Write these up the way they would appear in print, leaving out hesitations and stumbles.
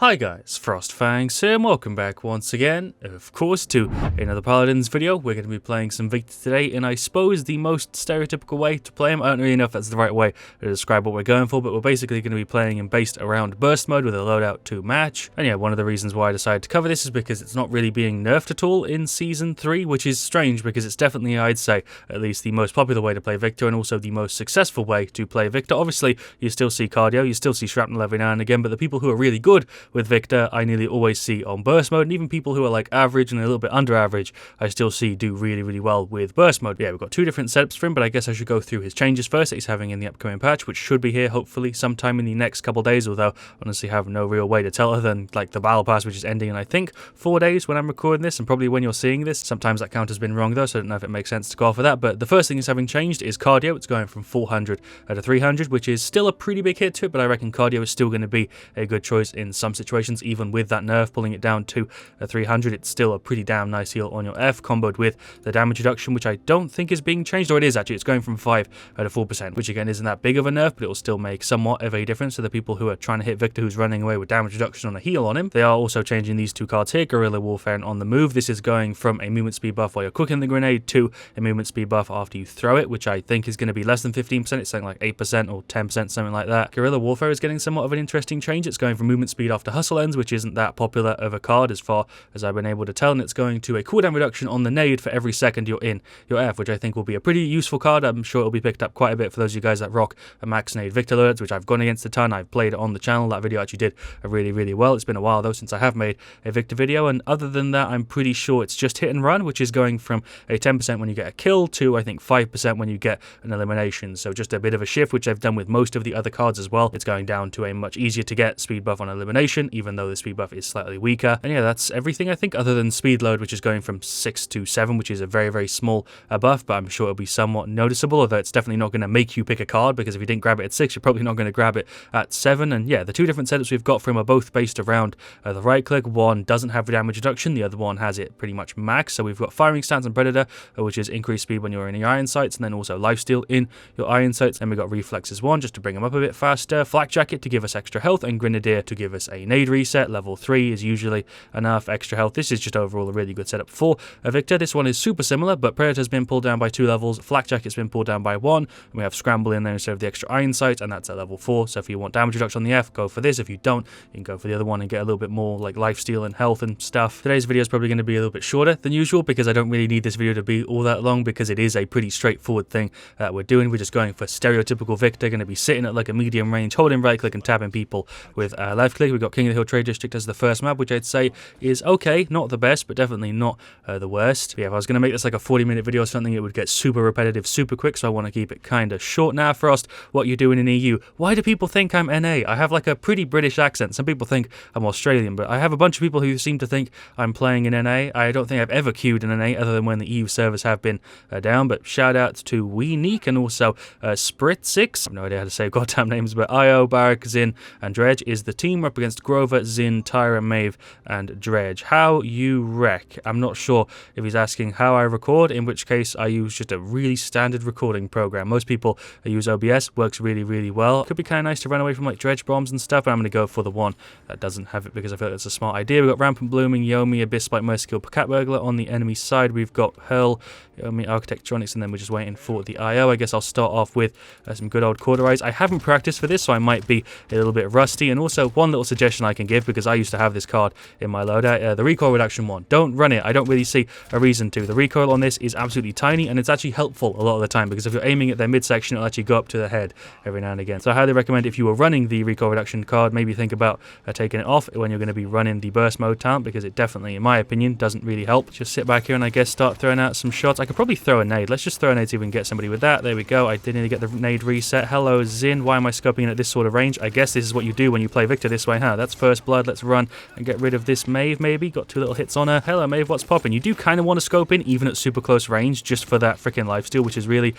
Hi guys, FrostFangs here and welcome back once again, of course, to another Paladins video. We're going to be playing some Viktor today, and I suppose the most stereotypical way to play him. I don't really know if that's the right way to describe what we're going for, but we're basically going to be playing him based around burst mode with a Loadout 2 match. And yeah, one of the reasons why I decided to cover this is because it's not really being nerfed at all in Season 3, which is strange because it's definitely, I'd say, at least the most popular way to play Viktor and also the most successful way to play Viktor. Obviously, you still see cardio, you still see shrapnel every now and again, but the people who are really good with Viktor, I nearly always see on burst mode, and even people who are like average and a little bit under average, I still see do really well with burst mode. Yeah, we've got two different setups for him, but I guess I should go through his changes first that he's having in the upcoming patch, which should be here hopefully sometime in the next couple days, although honestly have no real way to tell other than like the battle pass, which is ending in I think 4 days when I'm recording this, and probably when you're seeing this. Sometimes that count has been wrong though, so I don't know if it makes sense to go off of that. But the first thing is having changed is cardio. It's going from 400 to 300, which is still a pretty big hit to it, but I reckon cardio is still going to be a good choice in some situations, even with that nerf pulling it down to 300. It's still a pretty damn nice heal on your F, comboed with the damage reduction, which I don't think is being changed, or it is actually. It's going from 5 to 4%, which again isn't that big of a nerf, but it will still make somewhat of a difference to the people who are trying to hit Viktor who's running away with damage reduction on a heal on him. They are also changing these two cards here, Guerrilla Warfare and On the Move. This is going from a movement speed buff while you're cooking the grenade to a movement speed buff after you throw it, which I think is going to be less than 15%. It's something like 8% or 10%, something like that. Guerrilla Warfare is getting somewhat of an interesting change. It's going from movement speed after hustle ends, which isn't that popular of a card as far as I've been able to tell, and it's going to a cooldown reduction on the nade for every second you're in your F, which I think will be a pretty useful card. I'm sure it'll be picked up quite a bit for those of you guys that rock a max nade Viktor loadouts, which I've gone against a ton. I've played it on the channel. That video actually did really well. It's been a while though since I have made a Viktor video, and other than that I'm pretty sure it's just hit and run, which is going from a 10% when you get a kill to I think 5% when you get an elimination. So just a bit of a shift, which I've done with most of the other cards as well. It's going down to a much easier to get speed buff on elimination, even though the speed buff is slightly weaker. And yeah, that's everything I think, other than speed load, which is going from 6 to 7, which is a very small buff, but I'm sure it'll be somewhat noticeable, although it's definitely not going to make you pick a card, because if you didn't grab it at 6, you're probably not going to grab it at 7. And yeah, the two different setups we've got for him are both based around the right click. One doesn't have the damage reduction, the other one has it pretty much max. So we've got Firing Stance and Predator, which is increased speed when you're in your iron sights, and then also lifesteal in your iron sights. Then we've got Reflexes 1 just to bring him up a bit faster, Flak Jacket to give us extra health, and Grenadier to give us a nade reset. Level 3 is usually enough extra health. This is just overall a really good setup for Viktor. This one is super similar, but Predator's been pulled down by 2 levels, Flak Jacket's been pulled down by 1, and we have Scramble in there instead of the extra iron sight, and that's at level 4. So if you want damage reduction on the F, go for this. If you don't, you can go for the other one and get a little bit more like lifesteal and health and stuff. Today's video is probably going to be a little bit shorter than usual, because I don't really need this video to be all that long, because it is a pretty straightforward thing that we're doing. We're just going for stereotypical Viktor, going to be sitting at like a medium range, holding right click and tapping people with left click. We've got King of the Hill Trade District as the first map, which I'd say is okay, not the best, but definitely not the worst. But yeah, if I was going to make this like a 40-minute video or something, it would get super repetitive super quick, so I want to keep it kind of short. Now, Frost, what you doing in EU? Why do people think I'm NA? I have like a pretty British accent. Some people think I'm Australian, but I have a bunch of people who seem to think I'm playing in NA. I don't think I've ever queued in NA other than when the EU servers have been down, but shout out to Weeneek and also Sprit6. I have no idea how to say goddamn names, but IO, Barak, Zin, and Dredge is the team. We're up against Grover, Zin, Tyra, Maeve, and Dredge. How you wreck? I'm not sure if he's asking how I record, in which case I use just a really standard recording program. Most people use OBS, works really well. Could be kind of nice to run away from like Dredge bombs and stuff, but I'm going to go for the one that doesn't have it because I feel like it's a smart idea. We've got Rampant Blooming, Yomi, Abyss Spike, Mercykill, Cat Burglar on the enemy side. We've got Hurl, Yomi, Architectronics, and then we're just waiting for the IO. I guess I'll start off with some good old Cauterize. I haven't practiced for this, so I might be a little bit rusty. And also one little suggestion I can give, because I used to have this card in my loadout, the recoil reduction one. Don't run it. I don't really see a reason to. The recoil on this is absolutely tiny, and it's actually helpful a lot of the time, because if you're aiming at their midsection, it'll actually go up to the head every now and again. So I highly recommend, if you were running the recoil reduction card, maybe think about taking it off when you're going to be running the burst mode talent, because it definitely, in my opinion, doesn't really help. Just sit back here and I guess start throwing out some shots. I could probably throw a nade. Let's just throw a nade, see if we can get somebody with that. There we go. I did need to get the nade reset. Hello, Zin. Why am I scoping in at this sort of range? I guess this is what you do when you play Viktor this way, huh? That's first blood. Let's run and get rid of this Maeve, maybe. Got 2 little hits on her. Hello, Maeve. What's popping? You do kind of want to scope in, even at super close range, just for that freaking lifesteal, which is really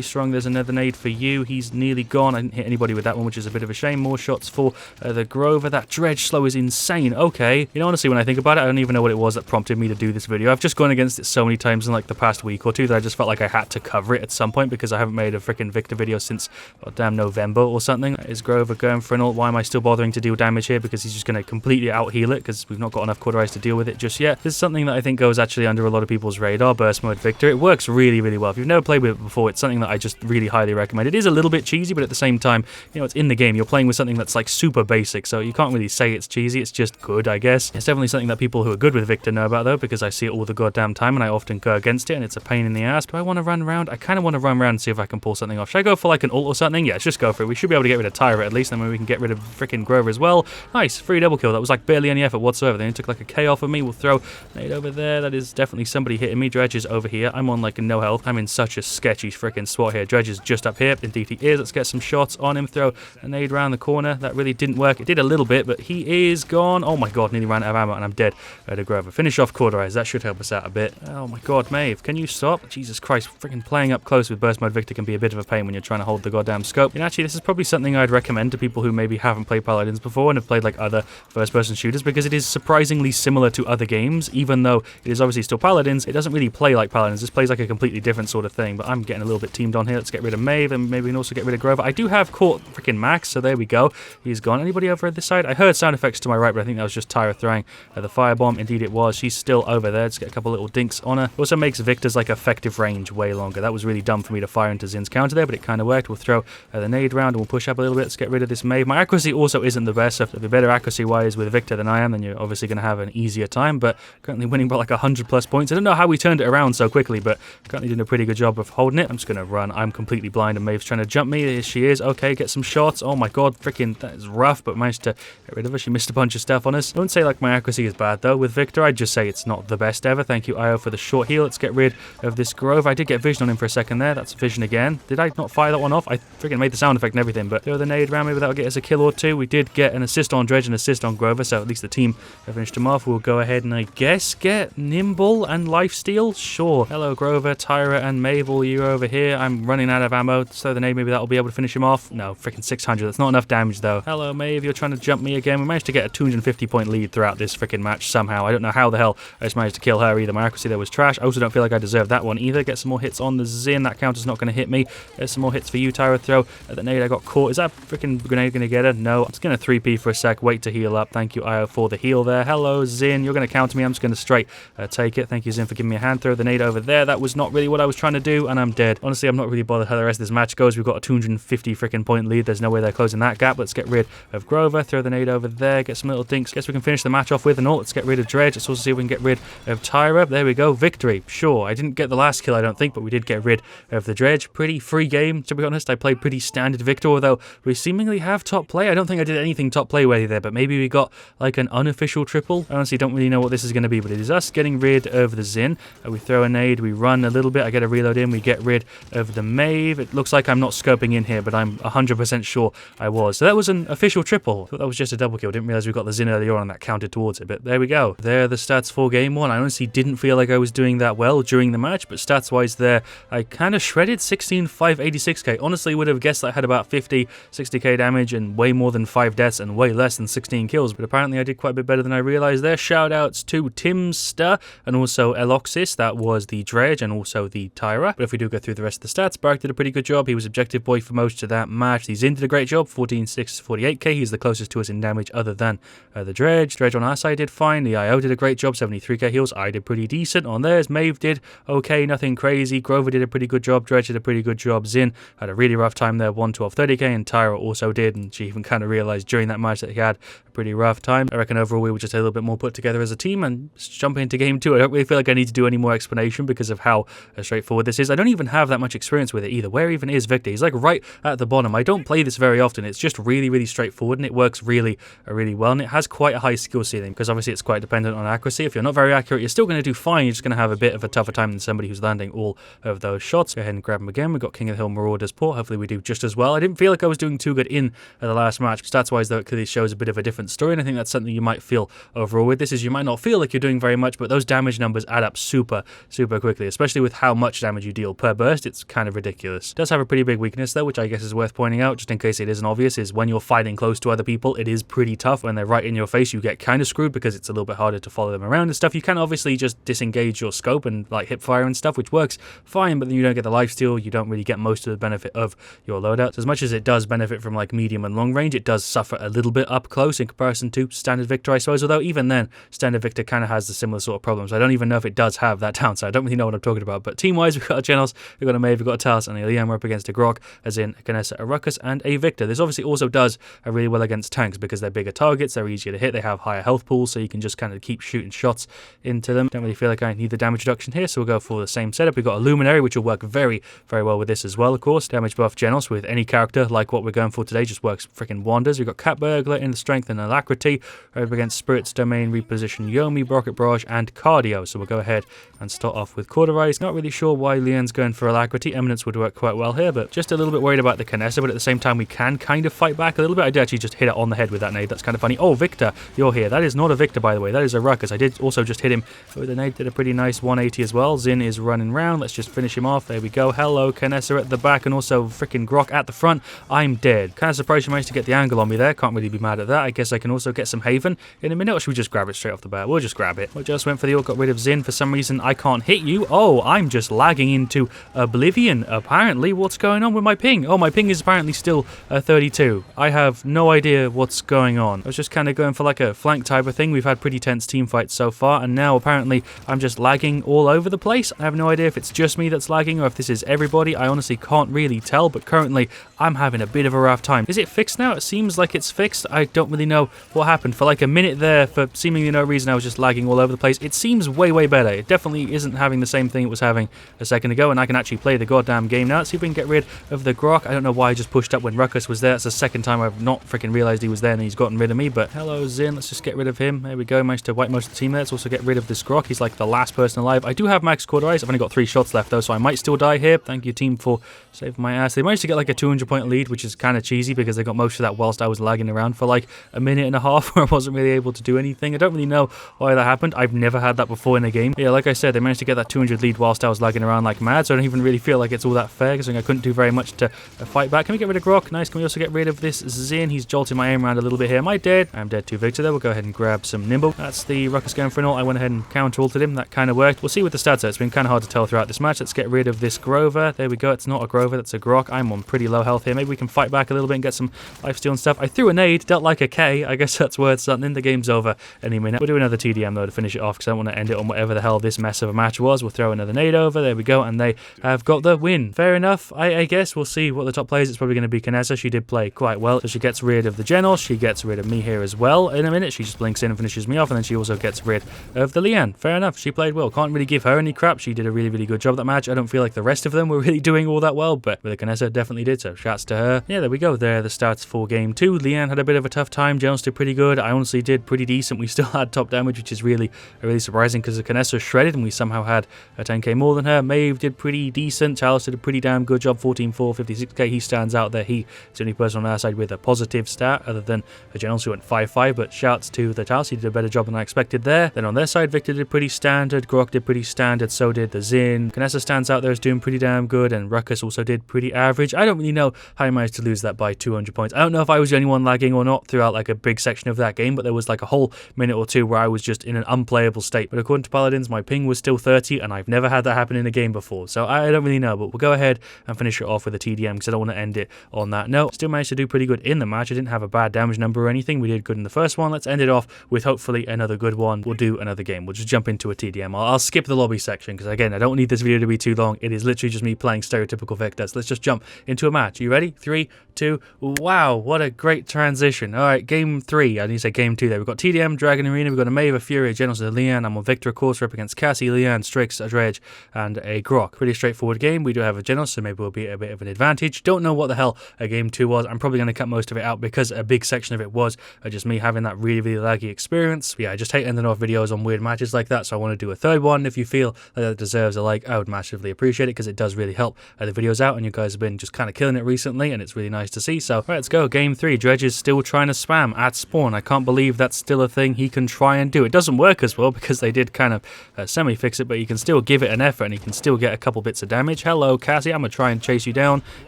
strong. There's another nade for you. He's nearly gone. I didn't hit anybody with that one, which is a bit of a shame. More shots for the Grover. That Dredge slow is insane. Okay. You know, honestly, when I think about it, I don't even know what it was that prompted me to do this video. I've just gone against it so many times in like the past week or two that I just felt like I had to cover it at some point, because I haven't made a freaking Viktor video since, damn, November or something. Is Grover going for an ult? Why am I still bothering to deal damage here? because he's just going to completely out-heal it because we've not got enough Cauterize to deal with it just yet. This is something that I think goes actually under a lot of people's radar, Burst Mode Viktor. It works really, really well. If you've never played with it before, it's something that I just really highly recommend. It is a little bit cheesy, but at the same time, you know, it's in the game. You're playing with something that's like super basic, so you can't really say it's cheesy. It's just good, I guess. It's definitely something that people who are good with Viktor know about, though, because I see it all the goddamn time, and I often go against it, and it's a pain in the ass. Do I want to run around? I kind of want to run around and see if I can pull something off. Should I go for like an ult or something? Yeah, let's just go for it. We should be able to get rid of Tyra at least, and then we can get rid of freaking Grover as well. Nice, free double kill. That was like barely any effort whatsoever. They only took like a K off of me. We'll throw nade over there. That is definitely somebody hitting me. Dredge is over here. I'm on like no health. I'm in such a sketchy freaking spot here. Dredge is just up here. Indeed he is. Let's get some shots on him. Throw a nade around the corner. That really didn't work. It did a little bit, but he is gone. Oh my god, nearly ran out of ammo and I'm dead. To Grover. Finish off Cauterize. That should help us out a bit. Oh my god, Maeve, can you stop? Jesus Christ, freaking playing up close with Burst Mode Viktor can be a bit of a pain when you're trying to hold the goddamn scope. And actually, this is probably something I'd recommend to people who maybe haven't played Paladins before and have played like other first-person shooters, because it is surprisingly similar to other games. Even though it is obviously still Paladins, it doesn't really play like Paladins. This plays like a completely different sort of thing. But I'm getting a little bit teamed on here. Let's get rid of Maeve, and maybe we can also get rid of Grover. I do have caught freaking Max, so there we go. He's gone. Anybody over at this side? I heard sound effects to my right, but I think that was just Tyra throwing the firebomb. Indeed it was. She's still over there. Let's get a couple little dinks on her. Also makes Viktor's like effective range way longer. That was really dumb for me to fire into Zin's counter there, but it kind of worked. We'll throw the nade round and we'll push up a little bit. Let's get rid of this Maeve. My accuracy also isn't the best, so if you're better accuracy-wise with Viktor than I am, then you're obviously going to have an easier time, but currently winning by like 100 plus points. I don't know how we turned it around so quickly, but currently doing a pretty good job of holding it. I'm just going to run. I'm completely blind and Maeve's trying to jump me. Here she is. Okay, get some shots. Oh my god, freaking that is rough, but managed to get rid of her. She missed a bunch of stuff on us. I wouldn't say like my accuracy is bad though with Viktor. I'd just say it's not the best ever. Thank you, Io, for the short heal. Let's get rid of this Grove. I did get vision on him for a second there. That's vision again. Did I not fire that one off? I freaking made the sound effect and everything, but throw the nade around. Maybe that'll get us a kill or two. We did get an assist on Dredge and assist on Grover, so at least the team have finished him off. We'll go ahead and I guess get Nimble and Lifesteal. Sure. Hello, Grover, Tyra, and Mabel. You over here. I'm running out of ammo. So the nade, maybe that'll be able to finish him off. No, freaking 600. That's not enough damage though. Hello, Maeve. You're trying to jump me again. We managed to get a 250 point lead throughout this freaking match somehow. I don't know how the hell I just managed to kill her either. My accuracy there was trash. I also don't feel like I deserve that one either. Get some more hits on the Zin. That counter's not going to hit me. There's some more hits for you, Tyra. Throw at the nade. I got caught. Is that freaking grenade going to get her? No. I'm just going to 3p for a sec. Wait to heal up. Thank you, Io, for the heal there. Hello, Zin. You're going to counter me. I'm just going to straight take it. Thank you, Zin, for giving me a hand. Throw the nade over there. That was not really what I was trying to do, and I'm dead. Honestly, I'm not really bothered how the rest of this match goes. We've got a 250 freaking point lead. There's no way they're closing that gap. Let's get rid of Grover. Throw the nade over there. Get some little dinks. Guess we can finish the match off with an ult. Let's get rid of Dredge. Let's also see if we can get rid of Tyra. There we go. Victory. Sure. I didn't get the last kill, I don't think, but we did get rid of the Dredge. Pretty free game, to be honest. I played pretty standard Viktor, although we seemingly have top play. I don't think I did anything top play worthy there, but maybe we got like an unofficial triple. I honestly don't really know what this is going to be, but it is us getting rid of the Zin. We throw a nade, we run a little bit, I get a reload in, we get rid of the Maeve. It looks like I'm not scoping in here, but I'm 100% sure I was. So that was an official triple. I thought that was just a double kill. Didn't realize we got the Zin earlier on and that counted towards it, but there we go. There are the stats for game one. I honestly didn't feel like I was doing that well during the match, but stats wise there, I kind of shredded 16,586k. Honestly, would have guessed I had about 50, 60k damage and way more than 5 deaths and way less than 16 kills, but apparently I did quite a bit better than I realized there. Shout outs to Timster and also Eloxis, that was the Dredge and also the Tyra. But if we do go through the rest of the stats, Bark did a pretty good job. He was objective boy for most of that match. The Zin did a great job, 14,6, 48k. He's the closest to us in damage other than the Dredge. Dredge on our side did fine. The IO did a great job, 73k heals. I did pretty decent on theirs. Maeve did okay, nothing crazy. Grover did a pretty good job. Dredge did a pretty good job. Zin had a really rough time there, 112, 30k, and Tyra also did, and she even kind of realized during that match that he had a pretty rough time. I reckon overall we were just a little bit more put together as a team, and just jumping into game two, I don't really feel like I need to do any more explanation because of how straightforward this is. I don't even have that much experience with it either. Where even is Viktor? He's like right at the bottom. I don't play this very often. It's just really, really straightforward, and it works really, really well, and it has quite a high skill ceiling because obviously it's quite dependent on accuracy. If you're not very accurate, you're still going to do fine. You're just going to have a bit of a tougher time than somebody who's landing all of those shots. Go ahead and grab them again. We've got King of the Hill Marauder's Port. Hopefully we do just as well. I didn't feel like I was doing too good in the last match. Stats-wise, though, it clearly shows a bit of a different story, and I think that's something you might feel overall with this, is you might not feel like you're doing very much, but those damage numbers add up super, super quickly, especially with how much damage you deal per burst. It's kind of ridiculous. It does have a pretty big weakness, though, which I guess is worth pointing out, just in case it isn't obvious, is when you're fighting close to other people, it is pretty tough. When they're right in your face, you get kind of screwed because it's a little bit harder to follow them around and stuff. You can obviously just disengage your scope and like hip fire and stuff, which works fine, but then you don't get the lifesteal. You don't really get most of the benefit of your loadout. So as much as it does benefit from like medium and long range, it does suffer a little bit up close in comparison to standard Viktor, I suppose. Although even then, standard Viktor kind of has the similar sort of problems. I don't even know if it does have that downside. I don't really know what I'm talking about. But team-wise, we've got a Genos, we've got a Maeve, we've got a Talos, and a Lian. We're up against a Grok, as in a Canessa, a Ruckus, and a Viktor. This obviously also does really well against tanks because they're bigger targets, they're easier to hit, they have higher health pools, so you can just kind of keep shooting shots into them. Don't really feel like I need the damage reduction here, so we'll go for the same setup. We've got a Luminary, which will work very, very well with this as well, of course. Damage buff Genos with any character like what we're going for today just works freaking wonders. We've got Cat Burglar in the strength and alacrity, over against Spirit's Domain, Reposition Yomi, Rocket Barrage, and Cardio. So we'll go ahead and start off with Cauterize. Not really sure why Lian's going for alacrity. Eminence would work quite well here, but just a little bit worried about the Canessa, but at the same time we can kind of fight back a little bit. I did actually just hit it on the head with that nade. That's kind of funny. Oh, Viktor, you're here. That is not a Viktor, by the way. That is a Ruckus. I did also just hit him with a nade. Did a pretty nice 180 as well. Zin is running round. Let's just finish him off. There we go. Hello, Canessa at the back, and also freaking Grok at the front. I'm dead. Kind of surprised you managed to get the angle on me there. Can't really be mad at that. I guess I can also get some Haven in a minute, or should we just grab it straight off the bat? We'll just grab it. We just went for the ult, got rid of Zin. For some reason, I can't hit you. Oh, I'm just lagging into oblivion, apparently. What's going on with my ping? Oh, my ping is apparently still 32. I have no idea what's going on. I was just kind of going for like a flank type of thing. We've had pretty tense team fights so far, and now apparently I'm just lagging all over the place. I have no idea if it's just me that's lagging or if this is everybody. I honestly can't really tell, but currently I'm having a bit of a rough time. Is it fixed now? It seems like it's fixed. I don't really know what happened. For like a minute there, for seemingly no reason, I was just lagging all over the place. It seems way, way better. It definitely isn't having the same thing it was having a second ago, and I can actually play the goddamn game now. Let's see if we can get rid of the Grok. I don't know why I just pushed up when Ruckus was there. It's the second time I've not freaking realized he was there and he's gotten rid of me, but hello, Zin. Let's just get rid of him. There we go. Managed to wipe most of the team there. Let's also get rid of this Grok. He's like the last person alive. I do have max Cauterize. I've only got 3 shots left though, so I might still die here. Thank you, team, for saving my ass. They managed to get like a 200-point lead, which is kind of cheesy because they got most of that whilst I was lagging around for like a minute and a half where I wasn't really able to do anything. I don't really know why that happened. I've never had that before in a game. But yeah, like I said, they managed to get that 200 lead whilst I was lagging around like mad, so I don't even really feel like it's all that fair because I couldn't do very much to fight back. Can we get rid of Grok? Nice. Can we also get rid of this Zin? He's jolting my aim around a little bit here. Am I dead? I'm dead too, Viktor there. We'll go ahead and grab some Nimble. That's the Ruckus going for an ult. I went ahead and counter-ulted him. That kind of worked. We'll see with the stats there. It's been kind of hard to tell throughout this match. Let's get rid of this Grover. There we go. It's not a Grover. That's a Grok. I'm on pretty low health here. Maybe we can fight back a little bit and get some lifesteal and stuff. I threw a nade. Dealt like a K. I guess that's worth something. The game's over any minute. We'll do another TDM though to finish it off because I don't want to end it on whatever the hell this mess of a match was. We'll throw another nade over. There we go. And they have got the win. Fair enough. I guess we'll see what the top plays. It's probably going to be Canessa. She did play quite well. So she gets rid of the Genos. She gets rid of me here as well. In a minute, she just blinks in and finishes me off. And then she also gets rid of the Lian. Fair enough. She played well. Can't really give her any crap. She did a really, really good job that match. I don't feel like the rest of them were really doing all that well, but with the Canessa definitely did. So shouts to her. Yeah, there we go. There are the stats for game 2. Lian had a bit of a tough time. Genos did pretty good. I honestly did pretty decent. We still had top damage, which is really surprising because the Canessa shredded and we somehow had a 10k more than her. Maeve did pretty decent. Talos did a pretty damn good job. 14-4, 56k. He stands out there. He's the only person on our side with a positive stat other than the Genos who went 5-5, but shouts to the Talos. He did a better job than I expected there. Then on their side, Viktor did pretty standard. Grok did pretty standard. So did the Zin. Canessa stands out there as doing pretty damn good, and Ruckus also did pretty average. I don't really know how I managed to lose that by 200 points. I don't know if I was the only one lagging or not throughout like a big section of that game, but there was like a whole minute or two where I was just in an unplayable state. But according to Paladins, my ping was still 30, and I've never had that happen in a game before. So I don't really know, but we'll go ahead and finish it off with a TDM because I don't want to end it on that note. Still managed to do pretty good in the match. I didn't have a bad damage number or anything. We did good in the first one. Let's end it off with hopefully another good one. We'll do another game. We'll just jump into a TDM. I'll skip the lobby section because again, I don't need this video to be too long. It is literally just me playing stereotypical Viktors. Let's just jump into a match. You ready? 3, 2, wow, what a great transition. Alright, game 3. I need to say game 2 there. We've got TDM, Dragon Arena, we've got a Maeve, a Fury, a Genos, a Lian. I'm on Viktor, of course. We're up against Cassie, Lian, Strix, a Dredge, and a Grok. Pretty straightforward game. We do have a Genos, so maybe we'll be a bit of an advantage. Don't know what the hell a game 2 was. I'm probably going to cut most of it out because a big section of it was just me having that really, really laggy experience. Yeah, I just hate ending off videos on weird matches like that, so I want to do a third one. If you feel like that deserves a like, I would massively appreciate it because it does really help the videos out, and you guys have been just kind of killing it recently, and it's really nice to see. So, right, let's go. Game 3. Dredge is still trying to spam at spawn. I can't believe that's still a thing he can try and do. It doesn't work as well because they did kind of semi-fix it, but you can still give it an effort and you can still get a couple bits of damage. Hello, Cassie. I'm going to try and chase you down.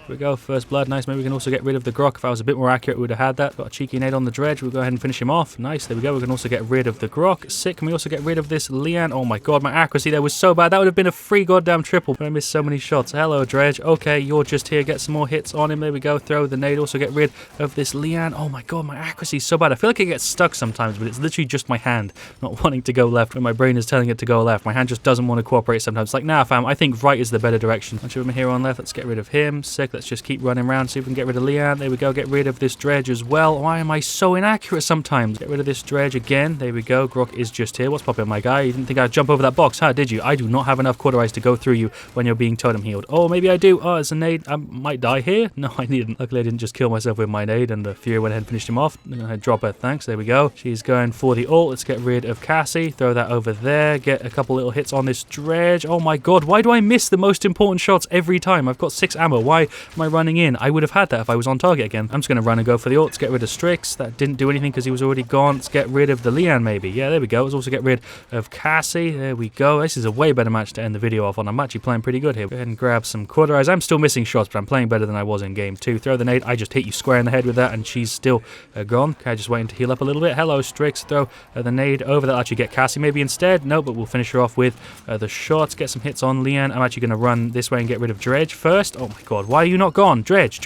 Here we go. First blood. Nice. Maybe we can also get rid of the Grok. If I was a bit more accurate, we would have had that. Got a cheeky nade on the Dredge. We'll go ahead and finish him off. Nice. There we go. We can also get rid of the Grok. Sick. Can we also get rid of this Lian? Oh my god, my accuracy there was so bad. That would have been a free goddamn triple, but I missed so many shots. Hello, Dredge. Okay, you're just here. Get some more hits on him. There we go. Throw the nade. Also get rid of this Lian. Oh my god, my accuracy is so bad. I feel like it gets stuck sometimes, but it's literally just my hand not wanting to go left when my brain is telling it to go left. My hand just doesn't want to cooperate sometimes. It's like, nah, fam, I think right is the better direction. Bunch of them here on left. Let's get rid of him. Sick. Let's just keep running around, see if we can get rid of Leanne. There we go. Get rid of this dredge as well. Why am I so inaccurate sometimes? Get rid of this dredge again. There we go. Grok is just here. What's popping, my guy? You didn't think I'd jump over that box, huh? Did you? I do not have enough cauterize to go through you when you're being totem healed. Oh, maybe I do. Oh, it's a nade. I might die here. No, I needn't. Luckily, I didn't just kill myself with my nade, and the Fury went ahead and finished him off. Drop her. Thanks. There we go. She's going for the ult. Let's get rid of Cassie. Throw that over there. Get a couple little hits on this dredge. Oh my god, why do I miss the most important shots every time? I've got 6 ammo. Why am I running in? I would have had that if I was on target again. I'm just going to run and go for the ult. Let's get rid of Strix. That didn't do anything because he was already gone. Let's get rid of the Leanne maybe. Yeah, there we go. Let's also get rid of Cassie. There we go. This is a way better match to end the video off on. I'm actually playing pretty good here. Go ahead and grab some cauterize. I'm still missing shots, but I'm playing better than I was in game 2. Throw the nade. I just hit you square in the head with that, and she's still gone. Okay, just waiting to heal up a little bit. Hello, Strix. Throw the nade over. That'll actually get Cassie maybe instead. No, but we'll finish her off with the shots. Get some hits on Leanne. I'm actually going to run this way and get rid of Dredge first. Oh my god, why are you not gone? Dredge,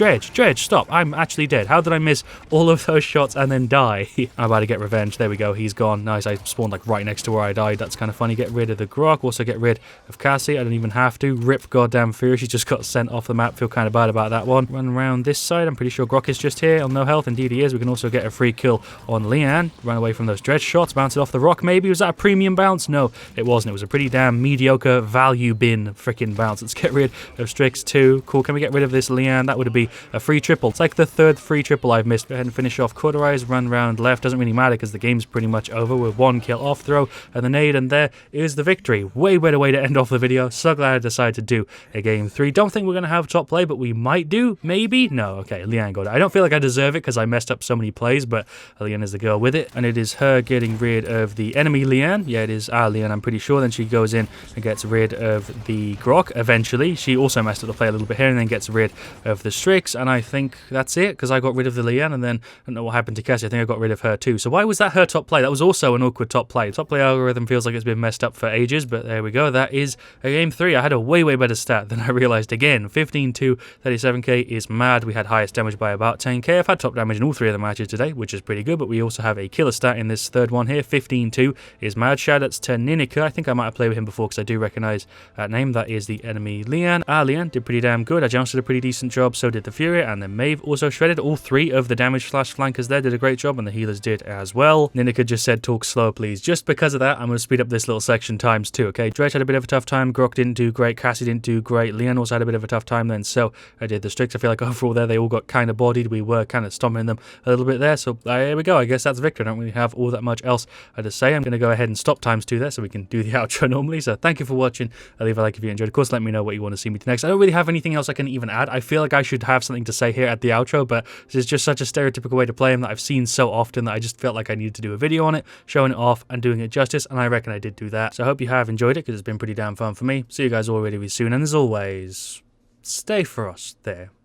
stop. I'm actually dead. How did I miss all of those shots and then die? I'm about to get revenge. There we go. He's gone. Nice. I spawned like right next to where I died. That's kind of funny. Get rid of the Grok. Also get rid of Cassie. I don't even have to. Rip goddamn Fury. She just got sent off the map. Feel kind of bad about that one. Run around this side. I'm pretty sure Grok is just here on no health. Indeed he is. We can also get a free kill on Leanne. Run away from those Dredge shots. Bounce it off the rock maybe. Was that a premium bounce? No, it wasn't. It was a pretty damn mediocre value bin freaking bounce. Let's get rid of Strix too. Cool. Can we get rid of this Leanne? That would be a free triple. It's like the 3rd free triple I've missed. Go ahead and finish off Cauterize. Run round left. Doesn't really matter because the game's pretty much over. We're 1 kill off. Throw and the nade, and there is the victory. Way better way to end off the video. So glad I decided to do a game 3. Don't think we're going to have top play, but we might do. Maybe? No. Okay, Leanne got it. I don't feel like I deserve it because I messed up so many plays, but Leanne is the girl with it, and it is her getting rid of the enemy Leanne. Yeah, it is our Leanne, I'm pretty sure. Then she goes in and gets rid of the Grok eventually. She also messed up the play a little bit here and then gets rid of the Strix, and I think that's it because I got rid of the Leanne, and then I don't know what happened to Cassie. I think I got rid of her too. So why was that her top play? That was also an awkward top play. Top play algorithm feels like it's been messed up for ages, but there we go. That is a game 3. I had a way better stat than I realized again. 15-2, 37k is mad. We had highest damage by about 10k. I've had top damage in all 3 of the matches today, which is pretty good, but we also have a killer stat in this 3rd one here. 15-2 is mad. Shoutouts to Ninika. I think I might have played with him before because I do recognize that name. That is the enemy Leanne. Our Leanne did pretty damn good. Joust did a pretty decent job, so did the Fury, and then Maeve also shredded. All 3 of the damage slash flankers there did a great job, and the healers did as well. Ninika just said talk slow please. Just because of that, I'm going to speed up this little section times 2, okay? Dredge had a bit of a tough time. Grok didn't do great. Cassie didn't do great. Leanne also had a bit of a tough time then, so I did the Strix. I feel like overall there they all got kind of bodied. We were kind of stomping them a little bit there, so here we go. I guess that's Victor. I don't really have all that much else to say. I'm going to go ahead and stop times 2 there so we can do the outro normally. So thank you for watching. Leave a like if you enjoyed. Of course, let me know what you want to see me to next. I don't really have anything else I can even add. I feel like I should have something to say here at the outro, but this is just such a stereotypical way to play him that I've seen so often that I just felt like I needed to do a video on it, showing it off and doing it justice, and I reckon I did do that. So I hope you have enjoyed it because it's been pretty damn fun for me. See you guys all really soon, and as always, stay Frost there.